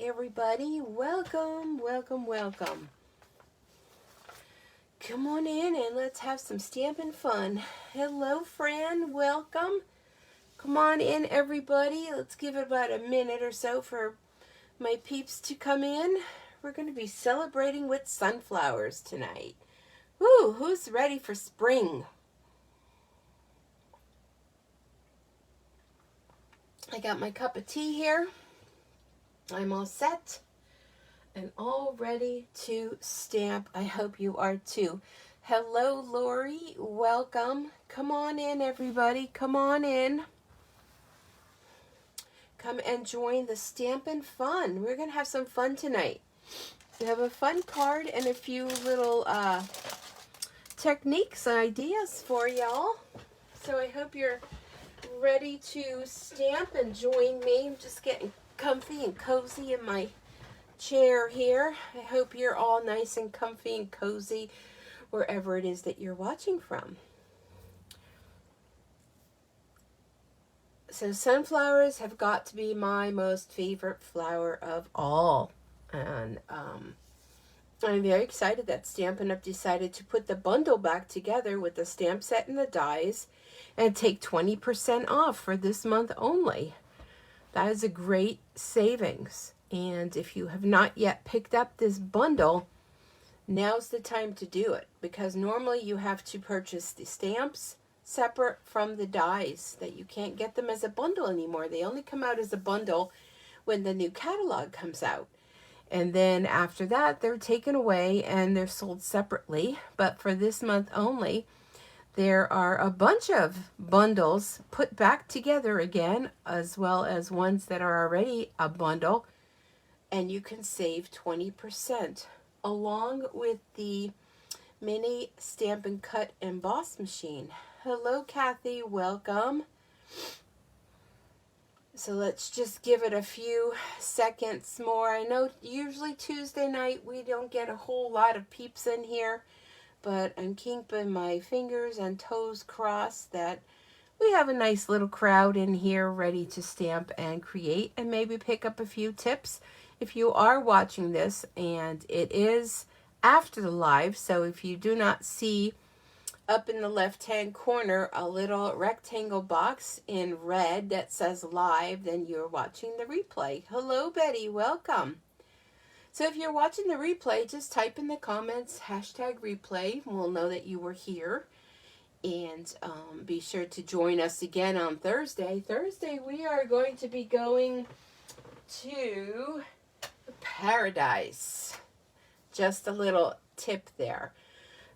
everybody. Welcome, welcome, welcome. Come on in and let's have some stamping fun. Hello, friend. Welcome. Come on in, everybody. Let's give it about a minute or so for my peeps to come in. We're going to be celebrating with sunflowers tonight. Woo, who's ready for spring? I got my cup of tea here. I'm all set and all ready to stamp. I hope you are too. Hello, Lori. Welcome. Come on in, everybody. Come on in. Come and join the Stampin' Fun. We're going to have some fun tonight. We have a fun card and a few little techniques and ideas for y'all. So I hope you're ready to stamp and join me. I'm just getting comfy and cozy in my chair here. I hope you're all nice and comfy and cozy wherever it is that you're watching from. So sunflowers have got to be my most favorite flower of all. And I'm very excited that Stampin' Up! Decided to put the bundle back together with the stamp set and the dies and take 20% off for this month only. That is a great savings. And if you have not yet picked up this bundle, now's the time to do it. Because normally you have to purchase the stamps separate from the dies. That you can't get them as a bundle anymore. They only come out as a bundle when the new catalog comes out. And then after that, they're taken away and they're sold separately. But for this month only, there are a bunch of bundles put back together again, as well as ones that are already a bundle. And you can save 20% along with the mini Stampin' Cut Emboss machine. Hello, Kathy. Welcome. So let's just give it a few seconds more. I know usually Tuesday night we don't get a whole lot of peeps in here, but I'm keeping my fingers and toes crossed that we have a nice little crowd in here ready to stamp and create and maybe pick up a few tips. If you are watching this and it is after the live, so if you do not see up in the left-hand corner a little rectangle box in red that says live, then you're watching the replay. Hello, Betty. Welcome. So if you're watching the replay, just type in the comments #replay, and we'll know that you were here. And be sure to join us again on Thursday. Thursday, we are going to be going to Paradise. Just a little tip there.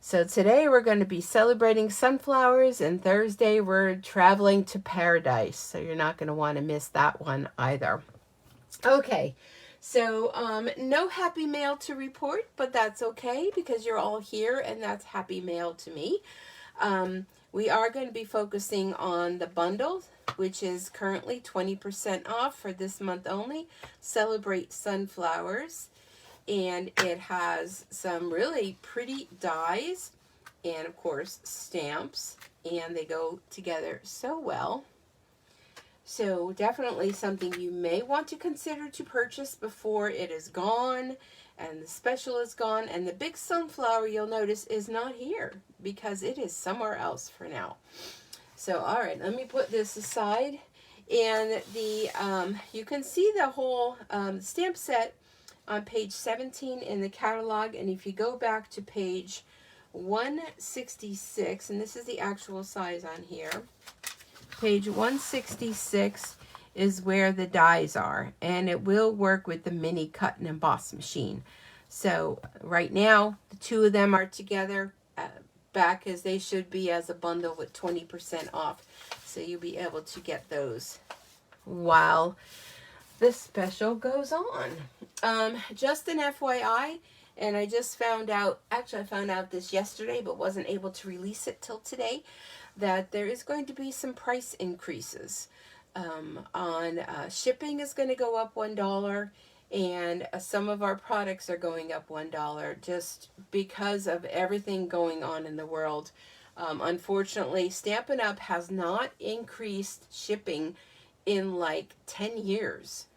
So today we're going to be celebrating sunflowers, and Thursday we're traveling to Paradise. So you're not going to want to miss that one either. Okay, so no happy mail to report, but that's okay because you're all here and that's happy mail to me. We are going to be focusing on the bundle, which is currently 20% off for this month only. Celebrate Sunflowers. And it has some really pretty dies and, of course, stamps. And they go together so well. So definitely something you may want to consider to purchase before it is gone and the special is gone. And the big sunflower, you'll notice, is not here because it is somewhere else for now. So, all right, let me put this aside. And the you can see the whole stamp set on page 17 in the catalog, and if you go back to page 166, and this is the actual size on here, page 166 is where the dies are, and it will work with the mini cut and emboss machine. So right now, the two of them are together, back as they should be as a bundle with 20% off. So you'll be able to get those while the special goes on. Just an FYI, and I just found out, actually I found out this yesterday, but wasn't able to release it till today, that there is going to be some price increases. On shipping is going to go up $1, and some of our products are going up $1 just because of everything going on in the world. Unfortunately, Stampin' Up! Has not increased shipping in like 10 years.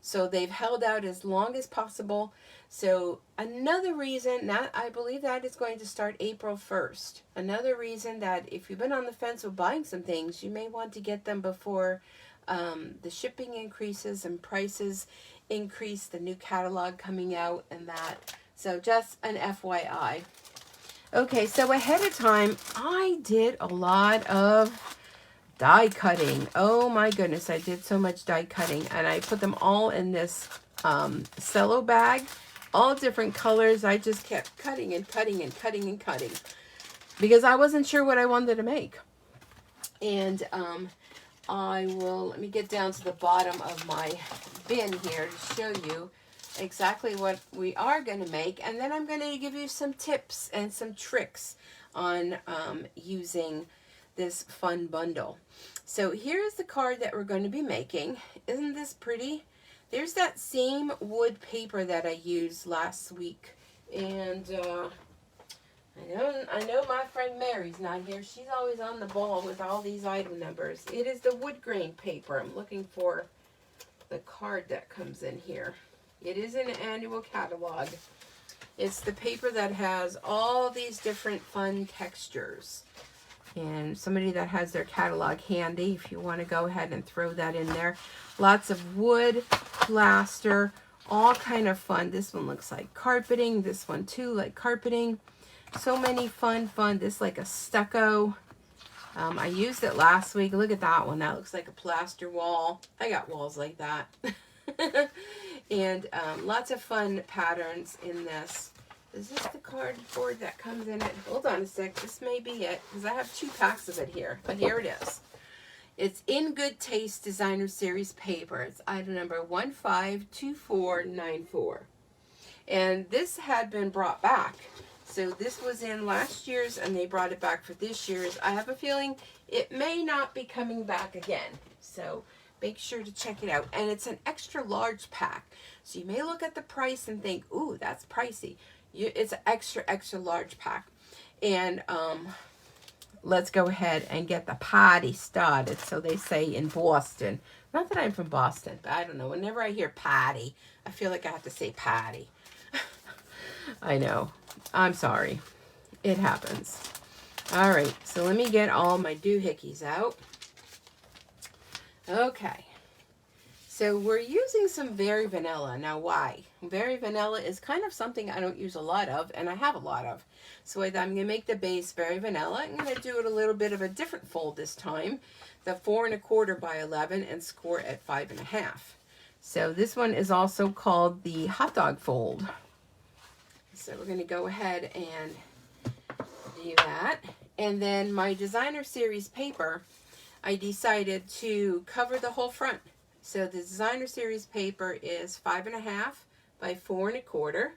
So they've held out as long as possible. So another reason, that I believe that is going to start April 1st. Another reason that if you've been on the fence with buying some things, you may want to get them before the shipping increases and prices increase, the new catalog coming out and that. So just an FYI. Okay, so ahead of time, I did a lot of die cutting. Oh my goodness, I did so much die cutting, and I put them all in this cello bag, all different colors. I just kept cutting and cutting and cutting and cutting because I wasn't sure what I wanted to make. And let me get down to the bottom of my bin here to show you exactly what we are going to make, and then I'm going to give you some tips and some tricks on using this fun bundle. So here's the card that we're going to be making. Isn't this pretty? There's that same wood paper that I used last week, and I know my friend Mary's not here. She's always on the ball with all these item numbers. It is the wood grain paper. I'm looking for the card that comes in here. It is an annual catalog. It's the paper that has all these different fun textures. And somebody that has their catalog handy, if you want to go ahead and throw that in there. Lots of wood, plaster, all kind of fun. This one looks like carpeting. This one too, like carpeting. So many fun. This like a stucco. I used it last week. Look at that one. That looks like a plaster wall. I got walls like that. And lots of fun patterns in this. Is this the cardboard that comes in it? Hold on a sec. This may be it, because I have 2 packs of it here. But here it is. It's In Good Taste Designer Series paper. It's item number 152494. And this had been brought back. So this was in last year's, and they brought it back for this year's. I have a feeling it may not be coming back again. So make sure to check it out. And it's an extra large pack. So you may look at the price and think, ooh, that's pricey. It's an extra large pack. And let's go ahead and get the party started. So they say in Boston. Not that I'm from Boston, but I don't know. Whenever I hear party, I feel like I have to say patty. I know. I'm sorry. It happens. All right. So let me get all my doohickeys out. Okay. So we're using some Very Vanilla. Now why? Very Vanilla is kind of something I don't use a lot of, and I have a lot of. So I'm going to make the base Very Vanilla. I'm going to do it a little bit of a different fold this time. The 4 1/4 by 11 and score at 5 1/2. So this one is also called the hot dog fold. So we're going to go ahead and do that. And then my designer series paper, I decided to cover the whole front. So the designer series paper is 5 1/2 by 4 1/4.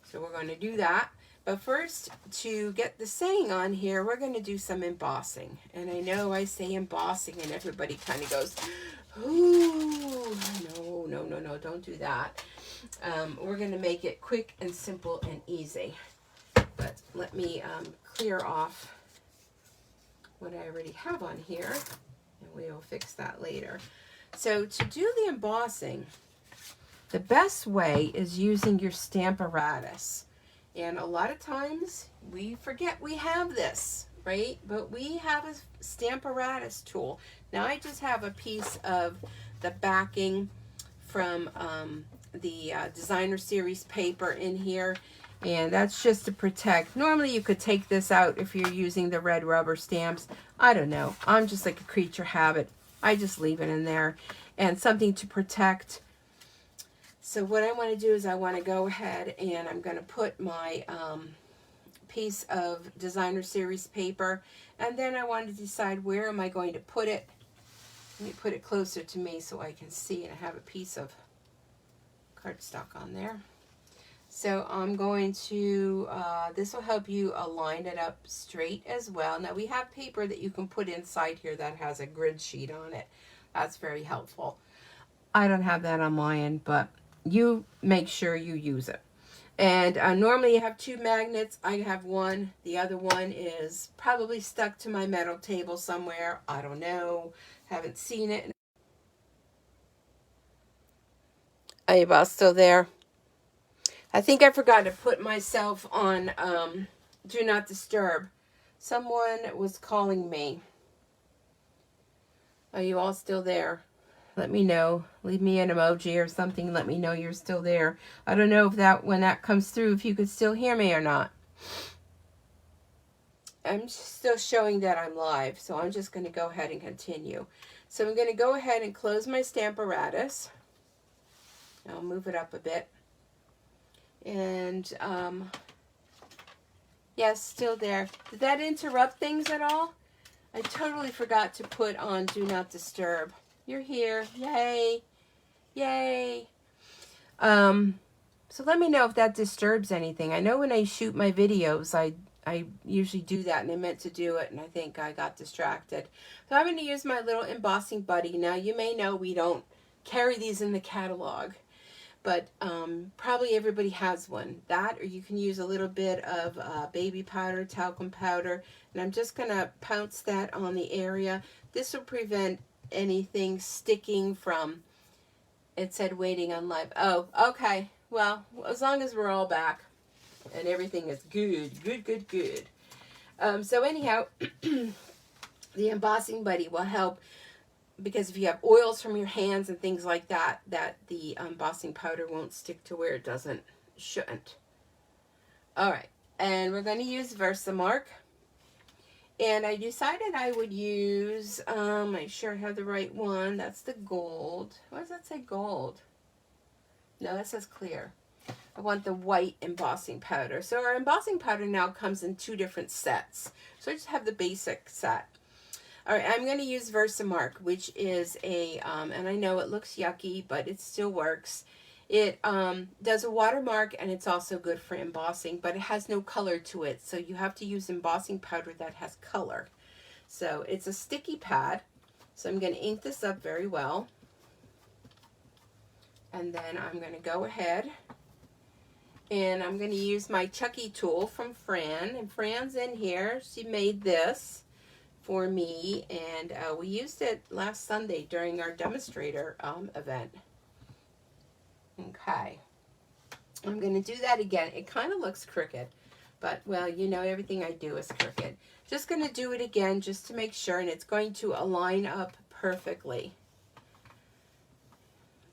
So we're going to do that. But first, to get the saying on here, we're going to do some embossing. And I know I say embossing and everybody kind of goes, ooh, no, don't do that. We're going to make it quick and simple and easy. But let me clear off what I already have on here, and we will fix that later. So to do the embossing, the best way is using your stamp apparatus. And a lot of times we forget we have this, right? But we have a stamp apparatus tool. Now I just have a piece of the backing from the designer series paper in here, and that's just to protect. Normally you could take this out if you're using the red rubber stamps. I don't know. I'm just like a creature habit. I just leave it in there, and something to protect. So what I want to do is I want to go ahead and I'm going to put my piece of designer series paper, and then I want to decide where am I going to put it. Let me put it closer to me so I can see, and I have a piece of cardstock on there. So I'm going to, this will help you line it up straight as well. Now we have paper that you can put inside here that has a grid sheet on it. That's very helpful. I don't have that on my end, but you make sure you use it. And normally you have 2 magnets. I have one. The other one is probably stuck to my metal table somewhere. I don't know. Haven't seen it. Are you both still there? I think I forgot to put myself on Do Not Disturb. Someone was calling me. Are you all still there? Let me know. Leave me an emoji or something. Let me know you're still there. I don't know if that, when that comes through, if you could still hear me or not. I'm still showing that I'm live, so I'm just going to go ahead and continue. So I'm going to go ahead and close my Stamparatus. I'll move it up a bit. And, yes, still there. Did that interrupt things at all? I totally forgot to put on Do Not Disturb. You're here. Yay. Yay. So let me know if that disturbs anything. I know when I shoot my videos, I usually do that, and I meant to do it, and I think I got distracted. So I'm going to use my little embossing buddy. Now, you may know we don't carry these in the catalog, but probably everybody has one. That, or you can use a little bit of baby powder, talcum powder, and I'm just going to pounce that on the area. This will prevent anything sticking from, it said waiting on live. Oh, okay. Well, as long as we're all back and everything is good. So anyhow, the embossing buddy will help, because if you have oils from your hands and things like that, the embossing powder won't stick to where it shouldn't. All right, and we're going to use Versamark. And I decided I would use, I sure have the right one. That's the gold. Why does that say gold? No, that says clear. I want the white embossing powder. So our embossing powder now comes in 2 different sets. So I just have the basic set. All right, I'm going to use Versamark, which is a, and I know it looks yucky, but it still works. It does a watermark, and it's also good for embossing, but it has no color to it. So you have to use embossing powder that has color. So it's a sticky pad. So I'm going to ink this up very well. And then I'm going to go ahead and I'm going to use my Chucky tool from Fran. And Fran's in here. She made this for me, and we used it last Sunday during our demonstrator event. Okay. I'm going to do that again. It kind of looks crooked, but, well, you know, everything I do is crooked. Just going to do it again just to make sure, and it's going to align up perfectly.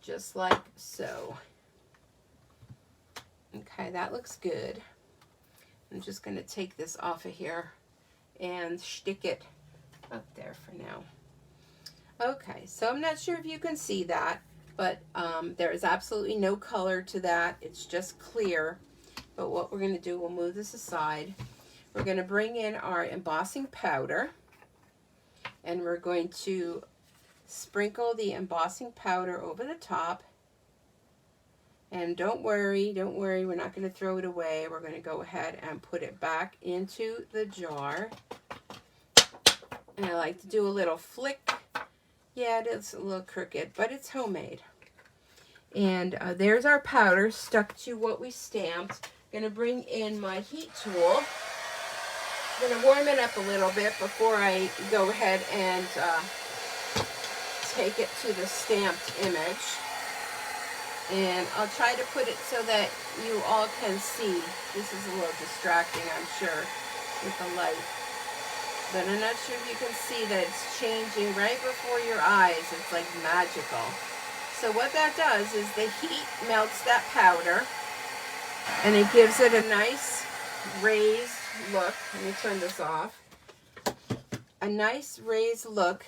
Just like so. Okay, that looks good. I'm just going to take this off of here and stick it up there for now. Okay, so I'm not sure if you can see that, but there is absolutely no color to that. It's just clear. But what we're going to do, we'll move this aside. We're going to bring in our embossing powder, and we're going to sprinkle the embossing powder over the top. And don't worry, we're not going to throw it away. We're going to go ahead and put it back into the jar. And I like to do a little flick. Yeah, it is a little crooked, but it's homemade. And there's our powder stuck to what we stamped. I'm going to bring in my heat tool. I'm going to warm it up a little bit before I go ahead and take it to the stamped image. And I'll try to put it so that you all can see. This is a little distracting, I'm sure, with the light. But I'm not sure if you can see that it's changing right before your eyes. It's like magical. So what that does is the heat melts that powder, and it gives it a nice raised look. Let me turn this off. A nice raised look,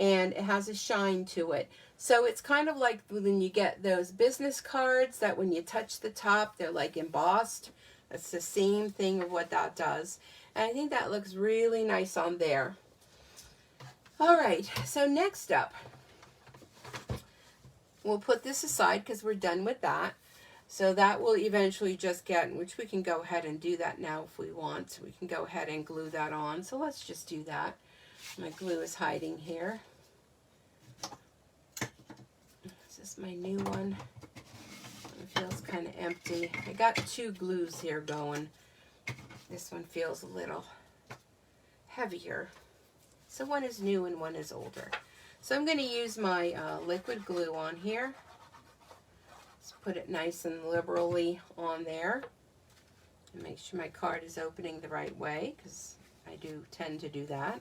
and it has a shine to it. So it's kind of like when you get those business cards that when you touch the top, they're like embossed. It's the same thing of what that does. And I think that looks really nice on there. All right, so next up, we'll put this aside because we're done with that. So that will eventually just get, which we can go ahead and do that now if we want. We can go ahead and glue that on. So let's just do that. My glue is hiding here. This is my new one. It feels kind of empty. I got 2 glues here going. This one feels a little heavier. So one is new and one is older. So I'm going to use my liquid glue on here. Just put it nice and liberally on there. And make sure my card is opening the right way, because I do tend to do that.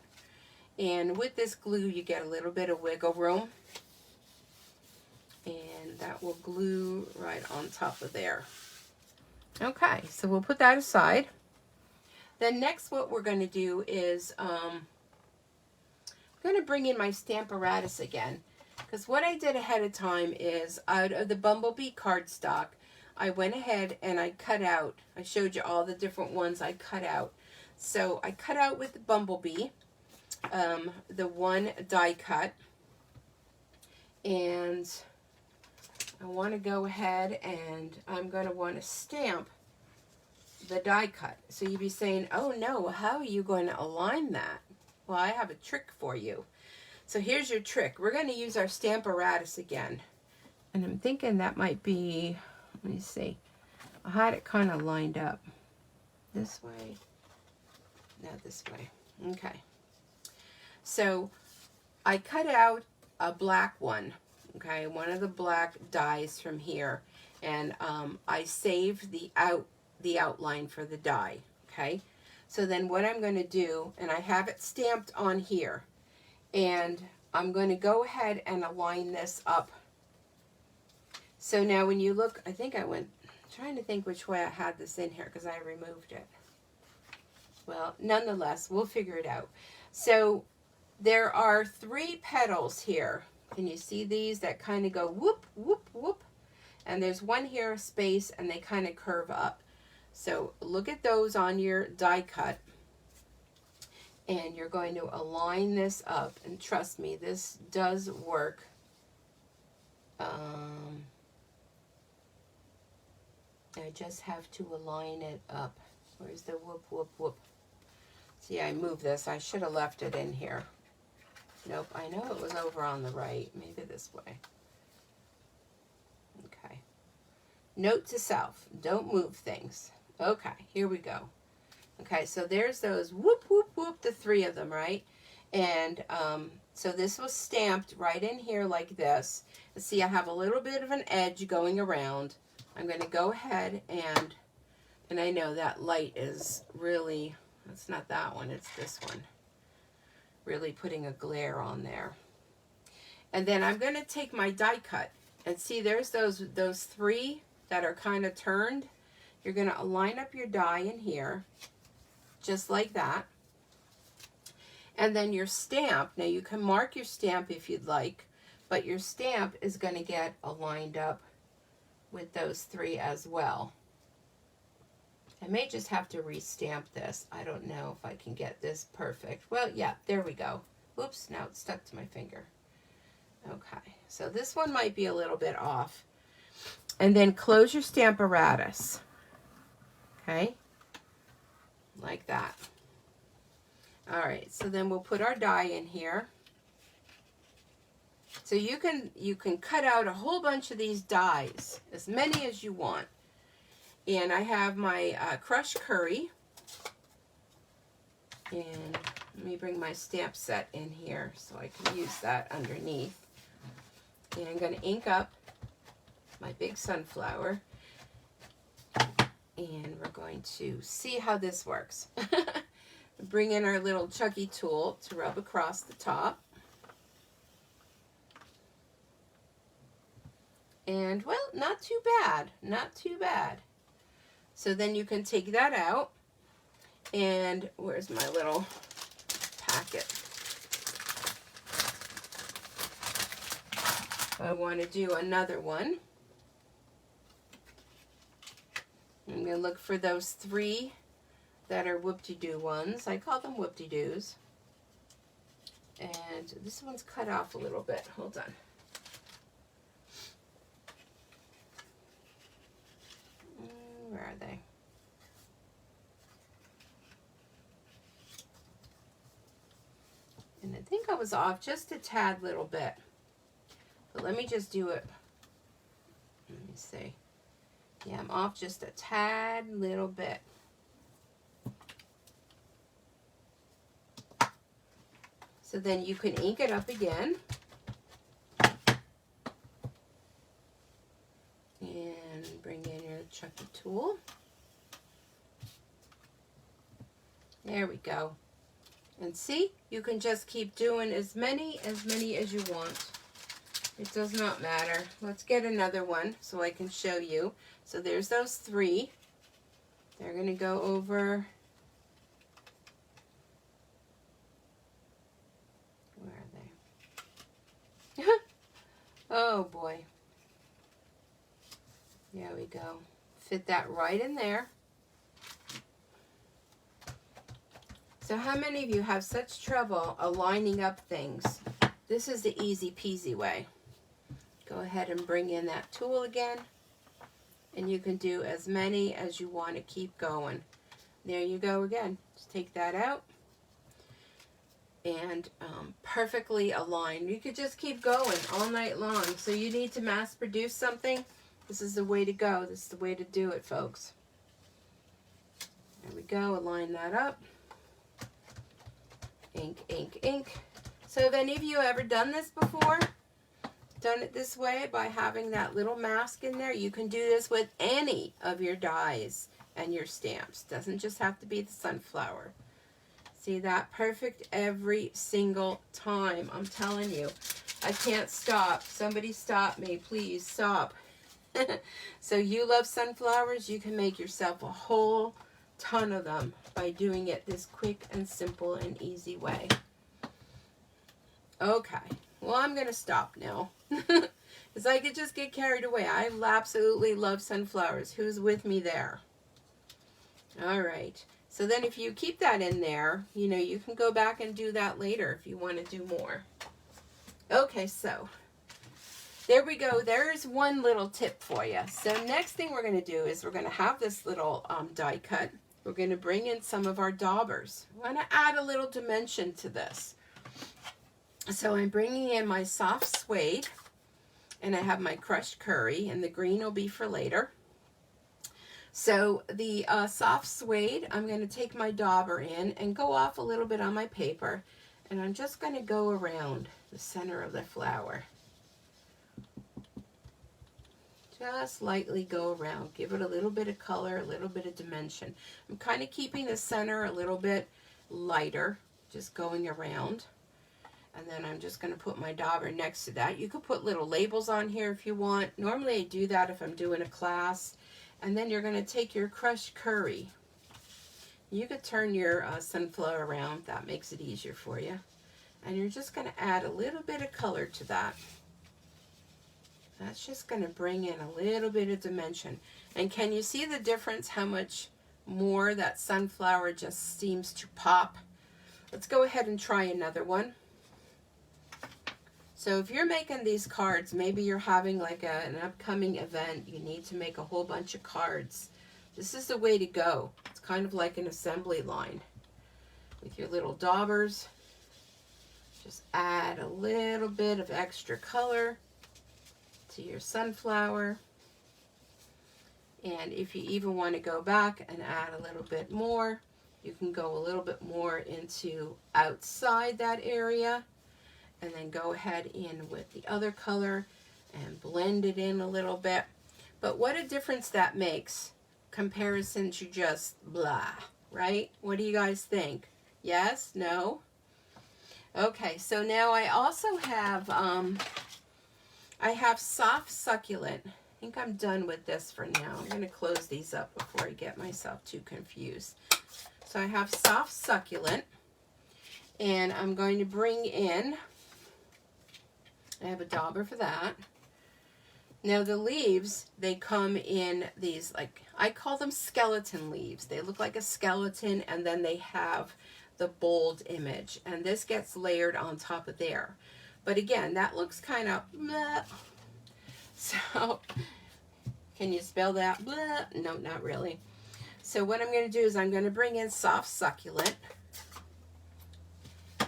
And with this glue, you get a little bit of wiggle room. And that will glue right on top of there. Okay, so we'll put that aside. Then next what we're going to do is I'm going to bring in my Stamparatus again. Because what I did ahead of time is out of the Bumblebee cardstock, I went ahead and I cut out. I showed you all the different ones I cut out. So I cut out with the Bumblebee, the one die cut. And I want to go ahead and I'm going to want to stamp the die cut. So you'd be saying, oh no, how are you going to align that? Well, I have a trick for you. So here's your trick. We're going to use our Stamparatus again. And I'm thinking that might be, let me see. I had it kind of lined up. This way. No, this way. Okay. So I cut out a black one. Okay, one of the black dies from here. And I saved the outline for the die. Okay. So then what I'm going to do, and I have it stamped on here. And I'm going to go ahead and align this up. So now when you look, I think I went, trying to think which way I had this in here because I removed it. Well, nonetheless, we'll figure it out. So there are 3 petals here. Can you see these that kind of go whoop, whoop, whoop? And there's one here, space, and they kind of curve up. So look at those on your die cut. And you're going to align this up. And trust me, this does work. I just have to align it up. Where's the whoop, whoop, whoop? See, I moved this. I should have left it in here. Nope, I know it was over on the right. Maybe this way. Okay. Note to self, don't move things. Okay, here we go. Okay, so there's those whoop, whoop, whoop, the 3 of them, right? And so this was stamped right in here like this. And see, I have a little bit of an edge going around. I'm going to go ahead and I know that light is really, it's not that one, it's this one. Really putting a glare on there. And then I'm going to take my die cut and see there's those 3 that are kind of turned. You're going to line up your die in here. Just like that. And then your stamp, now you can mark your stamp if you'd like, but your stamp is going to get aligned up with those 3 as well. I may just have to restamp this. I don't know if I can get this perfect. Well, yeah, there we go. Oops, now it's stuck to my finger. Okay, so this one might be a little bit off. And then close your Stamparatus. Okay. Like that. All right, so then we'll put our die in here. So you can cut out a whole bunch of these dies, as many as you want. And I have my crushed curry. And let me bring my stamp set in here so I can use that underneath. And I'm going to ink up my big sunflower. And we're going to see how this works. Bring in our little chuggy tool to rub across the top. And, well, not too bad. Not too bad. So then you can take that out. And where's my little packet? I want to do another one. I'm going to look for those 3 that are whoop-de-doo ones. I call them whoop-de-doos. And this one's cut off a little bit. Hold on. Where are they? And I think I was off just a tad little bit. But let me just do it. Let me see. Yeah, I'm off just a tad little bit. So then you can ink it up again. tool. There we go. And see, you can just keep doing as many as you want. It does not matter. Let's get another one so I can show you. So there's those 3. They're going to go over, where are they? Oh boy. There we go. Fit that right in there. So how many of you have such trouble aligning up things? This is the easy peasy way. Go ahead and bring in that tool again. And you can do as many as you want to keep going. There you go again. Just take that out. And perfectly aligned. You could just keep going all night long. So you need to mass produce something. This is the way to go. This is the way to do it, folks. There we go. Align that up. Ink, ink, ink. So have any of you ever done this before? Done it this way by having that little mask in there? You can do this with any of your dies and your stamps. Doesn't just have to be the sunflower. See that? Perfect every single time. I'm telling you. I can't stop. Somebody stop me. Please stop. So you love sunflowers. You can make yourself a whole ton of them by doing it this quick and simple and easy way. Okay. Well, I'm going to stop now. Because I could just get carried away. I absolutely love sunflowers. Who's with me there? All right. So then if you keep that in there, you know, you can go back and do that later if you want to do more. Okay, so there we go. There's one little tip for you. So next thing we're going to do is we're going to have this little die cut. We're going to bring in some of our daubers. I want to add a little dimension to this. So I'm bringing in my soft suede, and I have my crushed curry, and the green will be for later. So the soft suede, I'm going to take my dauber in and go off a little bit on my paper, and I'm just going to go around the center of the flower. Just lightly go around. Give it a little bit of color, a little bit of dimension. I'm kind of keeping the center a little bit lighter, just going around. And then I'm just going to put my dauber next to that. You could put little labels on here if you want. Normally I do that if I'm doing a class. And then you're going to take your crushed curry. You could turn your sunflower around. That makes it easier for you. And you're just going to add a little bit of color to that. That's just going to bring in a little bit of dimension. And can you see the difference how much more that sunflower just seems to pop? Let's go ahead and try another one. So if you're making these cards, maybe you're having like an upcoming event, you need to make a whole bunch of cards. This is the way to go. It's kind of like an assembly line. With your little daubers, just add a little bit of extra color to your sunflower. And if you even want to go back and add a little bit more, you can go a little bit more into outside that area. And then go ahead in with the other color and blend it in a little bit. But what a difference that makes comparison to just blah, right? What do you guys think? Yes? No? Okay, so now I also have, I have soft succulent. I think I'm done with this for now. I'm going to close these up before I get myself too confused. So I have soft succulent, and I'm going to bring in, I have a dauber for that. Now the leaves, they come in these, like, I call them skeleton leaves. They look like a skeleton, and then they have the bold image. And this gets layered on top of there. But again, that looks kind of bleh. So, can you spell that? Bleh. No, not really. So what I'm going to do is I'm going to bring in soft succulent.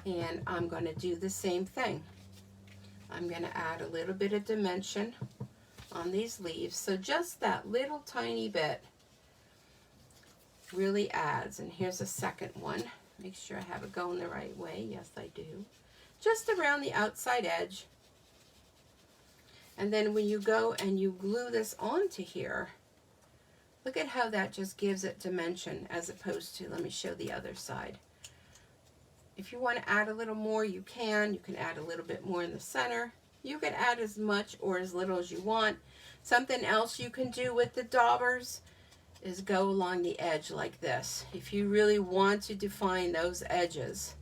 And I'm going to do the same thing. I'm going to add a little bit of dimension on these leaves. So just that little tiny bit really adds. And here's a second one. Make sure I have it going the right way. Yes, I do. Just around the outside edge. And then when you go and you glue this onto here, Look at how that just gives it dimension as opposed to, let me show the other side. If you want to add a little more, you can. You can add a little bit more in the center. You can add as much or as little as you want. Something else you can do with the daubers is go along the edge like this. If you really want to define those edges,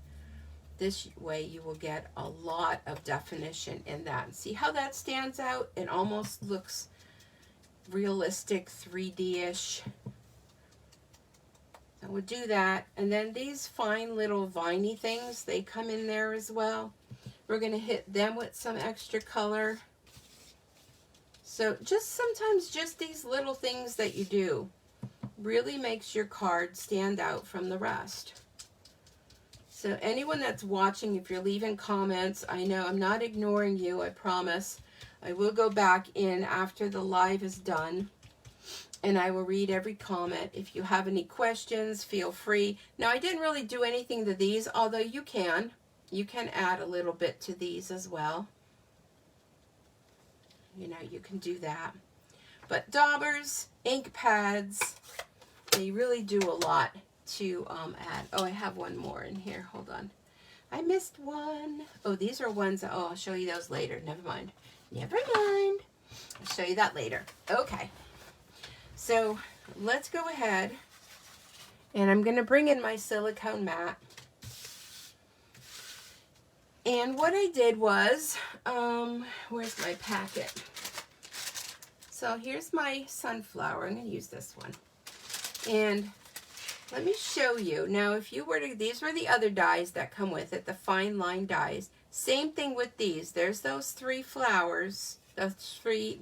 this way you will get a lot of definition in that. See how that stands out? It almost looks realistic, 3D-ish. So we'll do that. And then these fine little viney things, they come in there as well. We're going to hit them with some extra color. So just sometimes just these little things that you do really makes your card stand out from the rest. So anyone that's watching, if you're leaving comments, I know I'm not ignoring you, I promise. I will go back in after the live is done, and I will read every comment. If you have any questions, feel free. Now, I didn't really do anything to these, although you can. You can add a little bit to these as well. You know, you can do that. But daubers, ink pads, they really do a lot to add. Oh, I have one more in here. Hold on. I missed one. Oh, these are ones. Oh, I'll show you those later. Never mind. Never mind. I'll show you that later. Okay. So let's go ahead. And I'm going to bring in my silicone mat. And what I did was, where's my packet? So here's my sunflower. I'm going to use this one. And let me show you. Now, if you were to, these were the other dies that come with it, the fine line dies. Same thing with these. There's those three flowers, those three,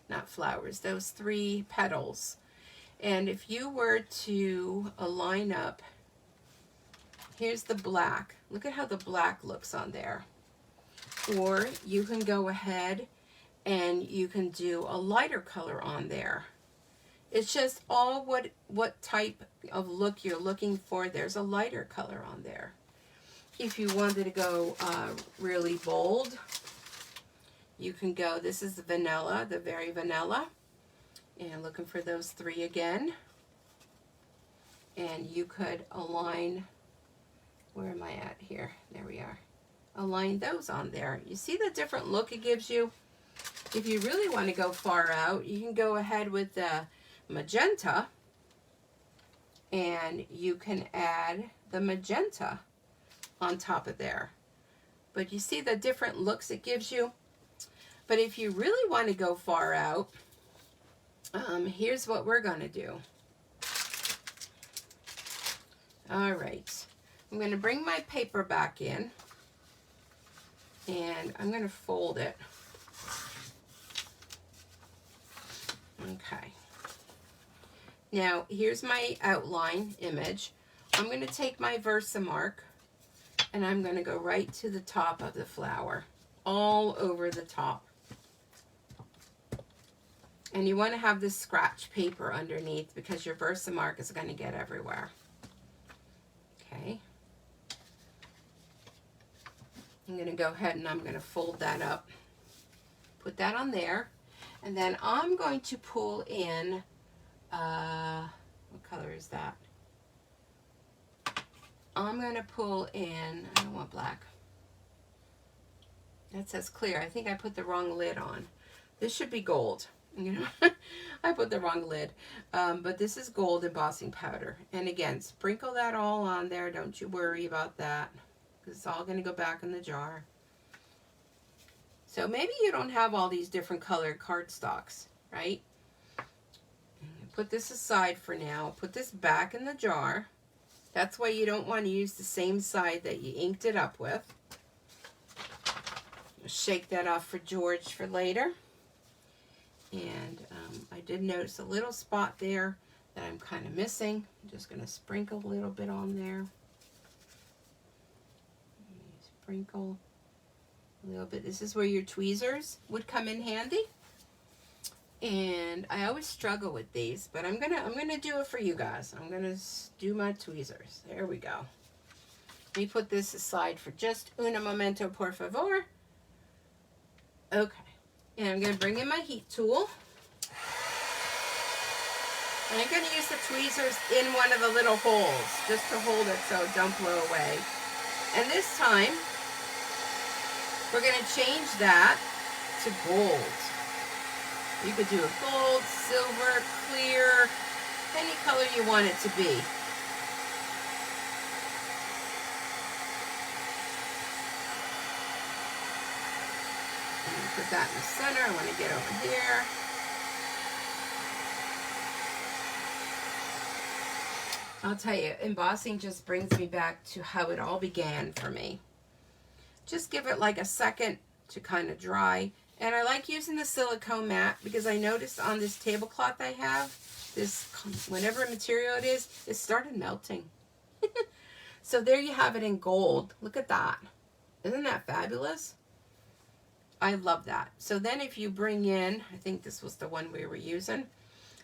not flowers, those three petals. And if you were to line up, here's the black. Look at how the black looks on there. Or you can go ahead and you can do a lighter color on there. It's just all what type of look you're looking for. There's a lighter color on there. If you wanted to go really bold, you can go, this is the vanilla, the very vanilla. And looking for those three again. And you could align, where am I at here? There we are. Align those on there. You see the different look it gives you? If you really want to go far out, you can go ahead with the magenta, and you can add the magenta on top of there. But you see the different looks it gives you? But if you really want to go far out, here's what we're going to do. All right. I'm going to bring my paper back in, and I'm going to fold it. Okay. Now, here's my outline image. I'm going to take my Versamark, and I'm going to go right to the top of the flower, all over the top. And you want to have this scratch paper underneath because your Versamark is going to get everywhere. Okay. I'm going to go ahead and I'm going to fold that up. Put that on there. And then I'm going to pull in, what color is that? I'm going to pull in, I don't want black. That says clear. I think I put the wrong lid on. This should be gold. You know, I put the wrong lid. But this is gold embossing powder. And again, sprinkle that all on there. Don't you worry about that, because it's all going to go back in the jar. So maybe you don't have all these different colored cardstocks, right? Put this aside for now. Put this back in the jar. That's why you don't want to use the same side that you inked it up with. Shake that off for George for later. And I did notice a little spot there that I'm kind of missing. I'm just going to sprinkle a little bit on there. Sprinkle a little bit. This is where your tweezers would come in handy. And I always struggle with these, but I'm gonna do it for you guys. I'm gonna do my tweezers. There we go. Let me put this aside for just un momento, por favor. Okay. And I'm gonna bring in my heat tool. And I'm going to use the tweezers in one of the little holes just to hold it so it don't blow away. And this time, we're going to change that to gold. You could do a gold, silver, clear, any color you want it to be. Put that in the center. I want to get over here. I'll tell you, embossing just brings me back to how it all began for me. Just give it like a second to kind of dry. And I like using the silicone mat because I noticed on this tablecloth I have, this, whatever material it is, it started melting. So there you have it in gold. Look at that. Isn't that fabulous? I love that. So then if you bring in, I think this was the one we were using.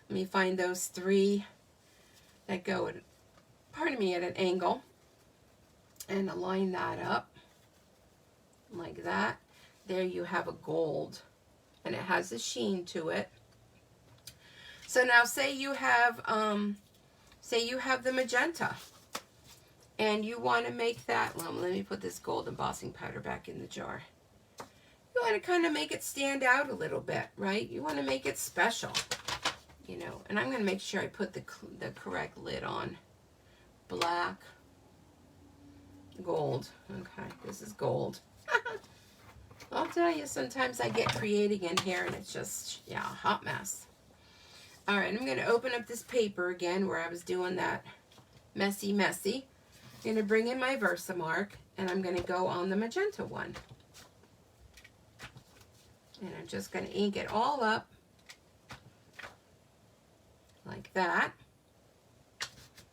Let me find those three that go at, pardon me, at an angle. And align that up like that. There you have a gold. And it has a sheen to it. So now say you have the magenta. And you want to make that, well, let me put this gold embossing powder back in the jar. You want to kind of make it stand out a little bit, right? You want to make it special, you know. And I'm going to make sure I put the correct lid on. Black, gold. Okay, this is gold. I'll tell you, sometimes I get creating in here and it's just, yeah, a hot mess. All right, I'm going to open up this paper again where I was doing that messy. I'm going to bring in my Versamark and I'm going to go on the magenta one. And I'm just going to ink it all up like that.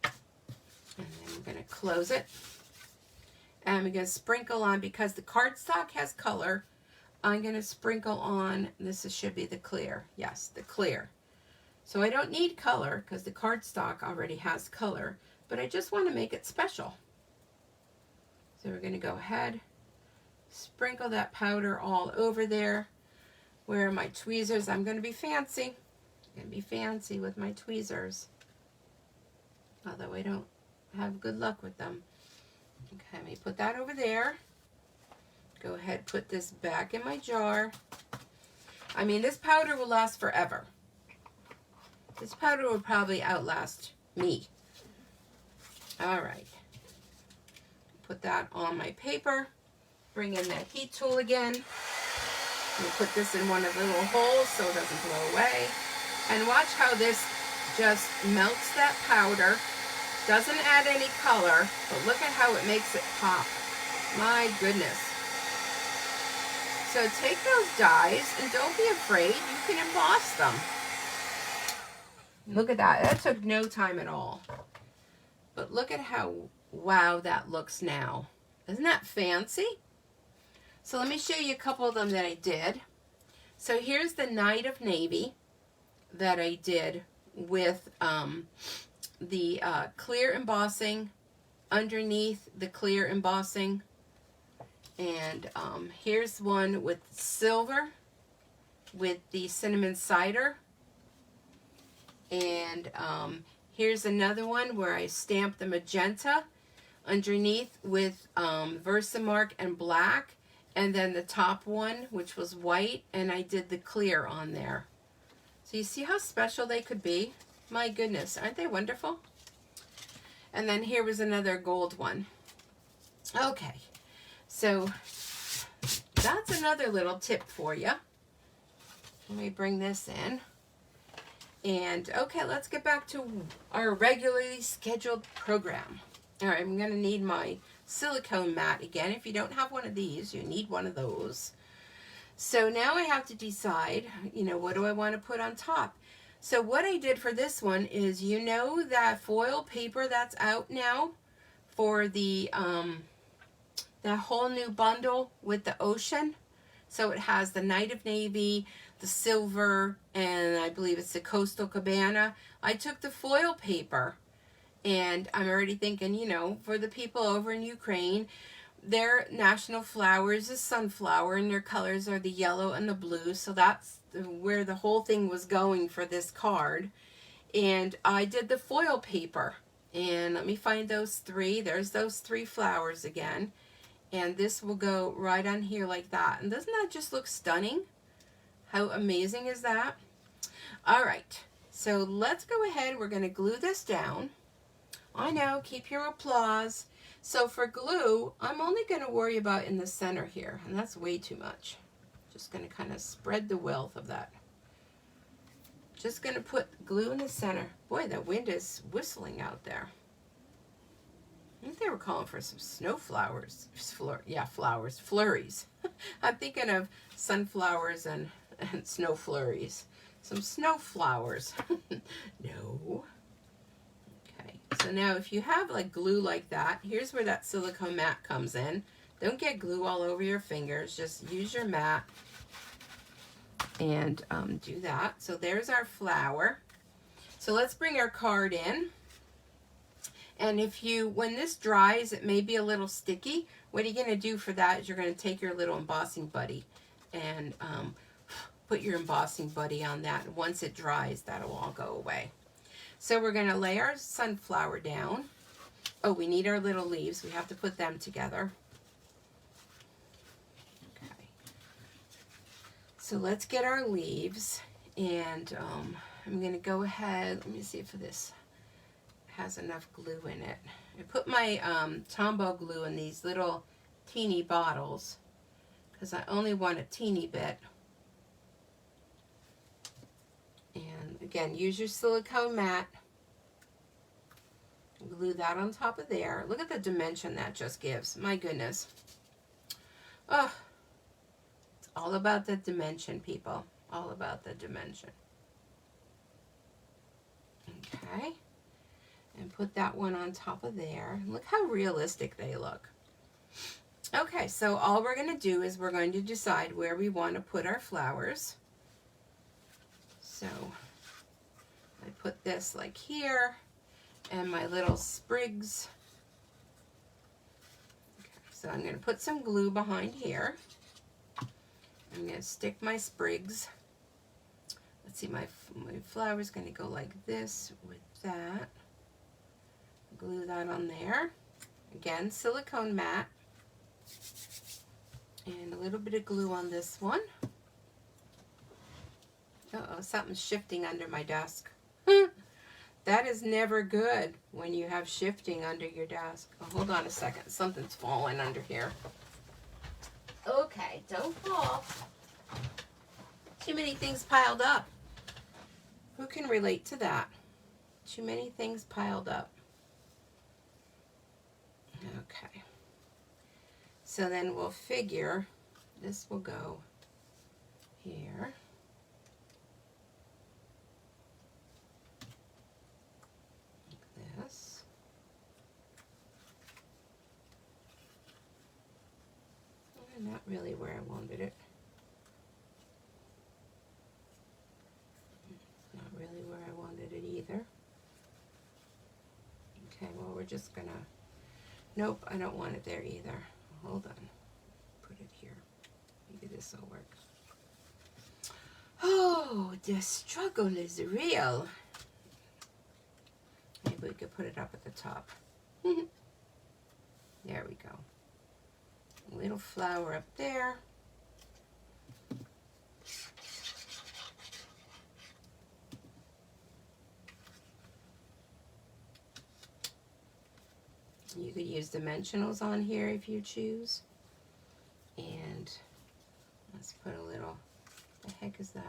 And then I'm going to close it. And I'm going to sprinkle on, because the cardstock has color, I'm going to sprinkle on, this should be the clear. Yes, the clear. So I don't need color because the cardstock already has color, but I just want to make it special. So we're going to go ahead, sprinkle that powder all over there. Where are my tweezers? I'm going to be fancy. I'm going to be fancy with my tweezers. Although I don't have good luck with them. Okay, let me put that over there. Go ahead, put this back in my jar. I mean, this powder will last forever. This powder will probably outlast me. All right. Put that on my paper. Bring in that heat tool again. And put this in one of the little holes so it doesn't blow away. And watch how this just melts that powder. Doesn't add any color, but look at how it makes it pop. My goodness. So take those dies and don't be afraid. You can emboss them. Look at that. That took no time at all. But look at how wow that looks now. Isn't that fancy? So let me show you a couple of them that I did. So here's the Night of Navy that I did with the clear embossing underneath the clear embossing. And here's one with silver with the cinnamon cider. And here's another one where I stamped the magenta underneath with Versamark and black. And then the top one, which was white, and I did the clear on there. So you see how special they could be? My goodness, aren't they wonderful? And then here was another gold one. Okay, so that's another little tip for you. Let me bring this in. And okay, let's get back to our regularly scheduled program. All right, I'm going to need my silicone mat again. If you don't have one of these, you need one of those. So now I have to decide, you know, what do I want to put on top? So what I did for this one is, you know, that foil paper that's out now for the that whole new bundle with the ocean. So it has the Night of Navy, the silver, and I believe it's the Coastal Cabana. I took the foil paper. And I'm already thinking, you know, for the people over in Ukraine, their national flowers is sunflower, and their colors are the yellow and the blue. So that's where the whole thing was going for this card. And I did the foil paper. And let me find those three. There's those three flowers again. And this will go right on here like that. And doesn't that just look stunning? How amazing is that? All right, so let's go ahead. We're going to glue this down. I know, keep your applause. So for glue, I'm only going to worry about in the center here, and that's way too much. Just going to kind of spread the wealth of that. Just going to put glue in the center. Boy, the wind is whistling out there. I think they were calling for some snow flowers. Yeah, flowers, flurries. I'm thinking of sunflowers and snow flurries. Some snow flowers. No. Okay, so now if you have like glue like that, here's where that silicone mat comes in. Don't get glue all over your fingers. Just use your mat and do that. So there's our flower. So let's bring our card in. And if you, when this dries, it may be a little sticky. What you're going to do for that is you're going to take your little embossing buddy and put your embossing buddy on that. And once it dries, that'll all go away. So we're going to lay our sunflower down. Oh, we need our little leaves. We have to put them together. Okay. So let's get our leaves. And I'm going to go ahead. Let me see if this has enough glue in it. I put my Tombow glue in these little teeny bottles because I only want a teeny bit. And again, use your silicone mat. Glue that on top of there. Look at the dimension that just gives. My goodness. Oh, it's all about the dimension, people. All about the dimension. Okay. And put that one on top of there. Look how realistic they look. Okay, so all we're going to do is we're going to decide where we want to put our flowers. So I put this like here, and my little sprigs. Okay, so I'm going to put some glue behind here. I'm going to stick my sprigs. Let's see, my flower's going to go like this with that. Glue that on there. Again, silicone mat. And a little bit of glue on this one. Uh-oh, something's shifting under my desk. That is never good when you have shifting under your desk. Oh, hold on a second. Something's falling under here. Okay, don't fall. Too many things piled up. Who can relate to that? Too many things piled up. Okay, so then we'll figure this will go here. Like this. Not really where I wanted it. Not really where I wanted it either. Okay, well, we're just gonna... Nope, I don't want it there either. Hold on. Put it here. Maybe this will work. Oh, the struggle is real. Maybe we could put it up at the top. There we go. A little flower up there. You could use dimensionals on here if you choose. And let's put a little, the heck is that?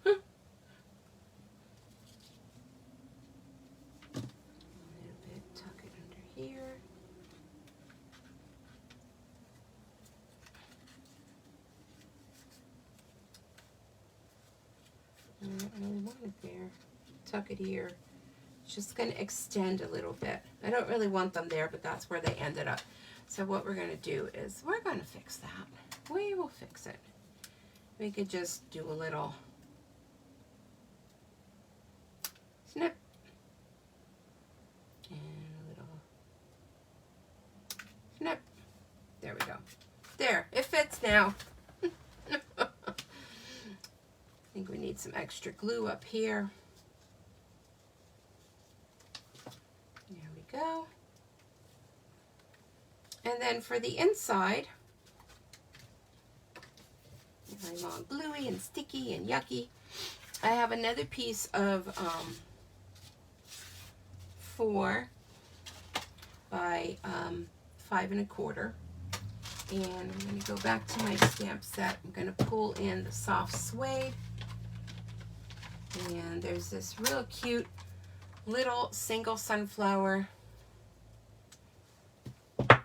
Huh. A little bit, tuck it under here. I don't really want it there. Tuck it here. Just going to extend a little bit. I don't really want them there, but that's where they ended up. So what we're going to do is we're going to fix that. We will fix it. We could just do a little snip and a little snip. There we go. There, it fits now. I think we need some extra glue up here. And then for the inside, I'm all gluey and sticky and yucky. I have another piece of 4 by 5 1/4. And I'm going to go back to my stamp set. I'm going to pull in the soft suede. And there's this real cute little single sunflower. That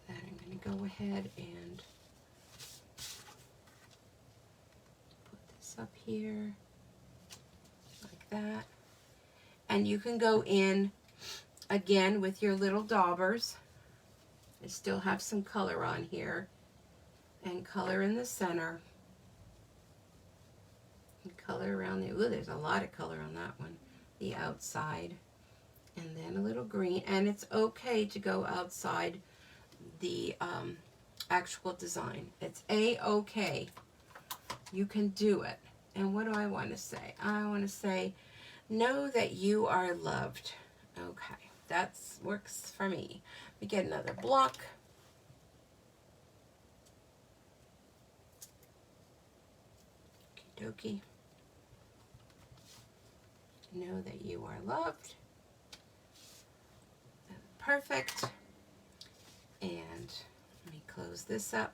I'm going to go ahead and put this up here like that. And you can go in again with your little daubers. I still have some color on here, and color in the center, and color around the, ooh, there's a lot of color on that one, the outside, and then a little green. And it's okay to go outside the actual design. It's a-okay. You can do it. And what do I want to say? I want to say, know that you are loved. Okay. That works for me. We get another block. Okie dokie. Know that you are loved. Perfect. And let me close this up.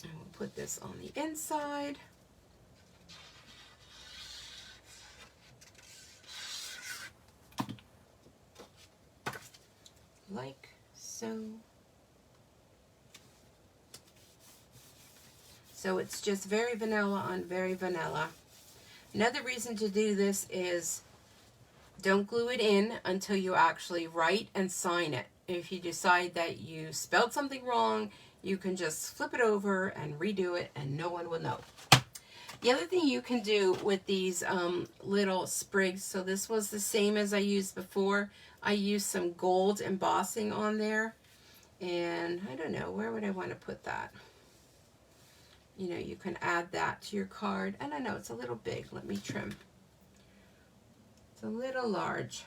And we'll put this on the inside. Like so. So it's just very vanilla on very vanilla. Another reason to do this is don't glue it in until you actually write and sign it. If you decide that you spelled something wrong, you can just flip it over and redo it and no one will know. The other thing you can do with these little sprigs, so this was the same as I used before. I used some gold embossing on there, and I don't know, where would I want to put that? You know, you can add that to your card, and I know it's a little big. Let me trim. It's a little large.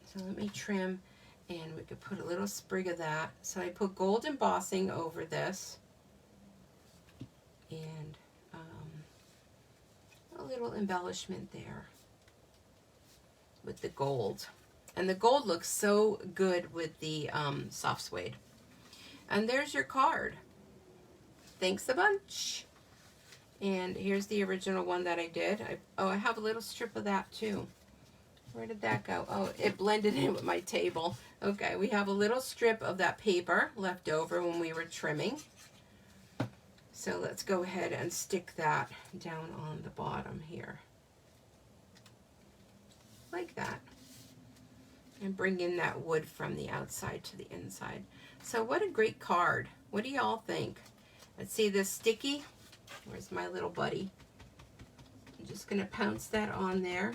So let me trim, and we could put a little sprig of that. So I put gold embossing over this, and a little embellishment there with the gold. And the gold looks so good with the soft suede. And there's your card. Thanks a bunch. And here's the original one that I did. I have a little strip of that too. Where did that go? Oh, it blended in with my table. Okay, we have a little strip of that paper left over when we were trimming. So let's go ahead and stick that down on the bottom here. Like that. And bring in that wood from the outside to the inside. So what a great card. What do y'all think? Let's see this sticky. Where's my little buddy? I'm just going to pounce that on there.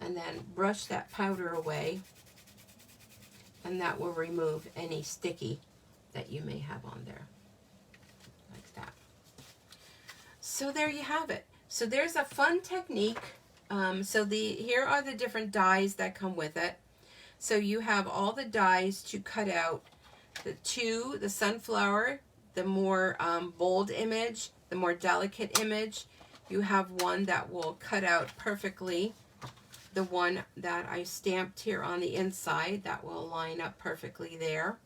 And then brush that powder away. And that will remove any sticky that you may have on there. Like that. So there you have it. So there's a fun technique. Here are the different dies that come with it. So you have all the dies to cut out the sunflower, the more bold image, the more delicate image. You have one that will cut out perfectly. The one that I stamped here on the inside, that will line up perfectly there.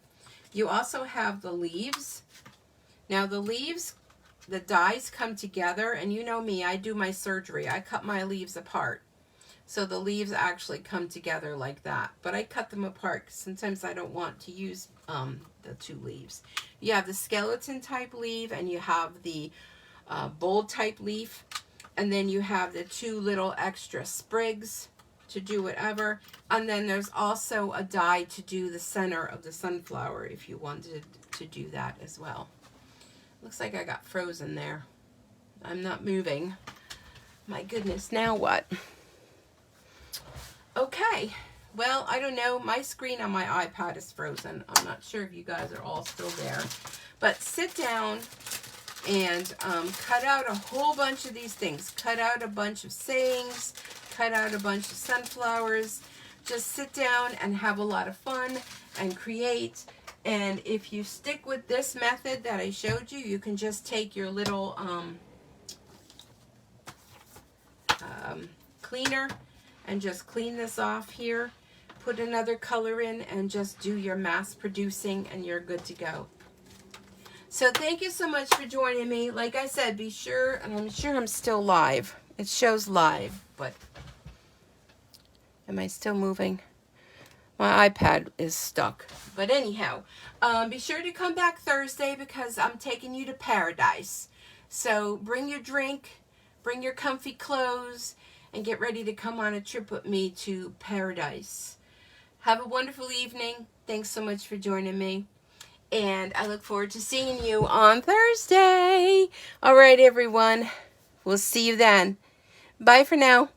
You also have the leaves. Now the leaves, the dies come together, and you know me, I do my surgery. I cut my leaves apart. So the leaves actually come together like that. But I cut them apart because sometimes I don't want to use the 2 leaves. You have the skeleton type leaf, and you have the bold type leaf. And then you have the 2 little extra sprigs to do whatever. And then there's also a die to do the center of the sunflower if you wanted to do that as well. Looks like I got frozen there. I'm not moving. My goodness, now what? Okay, well, I don't know. My screen on my iPad is frozen. I'm not sure if you guys are all still there. But sit down And cut out a whole bunch of these things. Cut out a bunch of sayings. Cut out a bunch of sunflowers. Just sit down and have a lot of fun and create. And if you stick with this method that I showed you, you can just take your little cleaner and just clean this off here. Put another color in and just do your mass producing and you're good to go. So thank you so much for joining me. Like I said, be sure, and I'm sure I'm still live. It shows live, but am I still moving? My iPad is stuck. But anyhow, be sure to come back Thursday because I'm taking you to paradise. So bring your drink, bring your comfy clothes, and get ready to come on a trip with me to paradise. Have a wonderful evening. Thanks so much for joining me. And I look forward to seeing you on Thursday. All right, everyone. We'll see you then. Bye for now.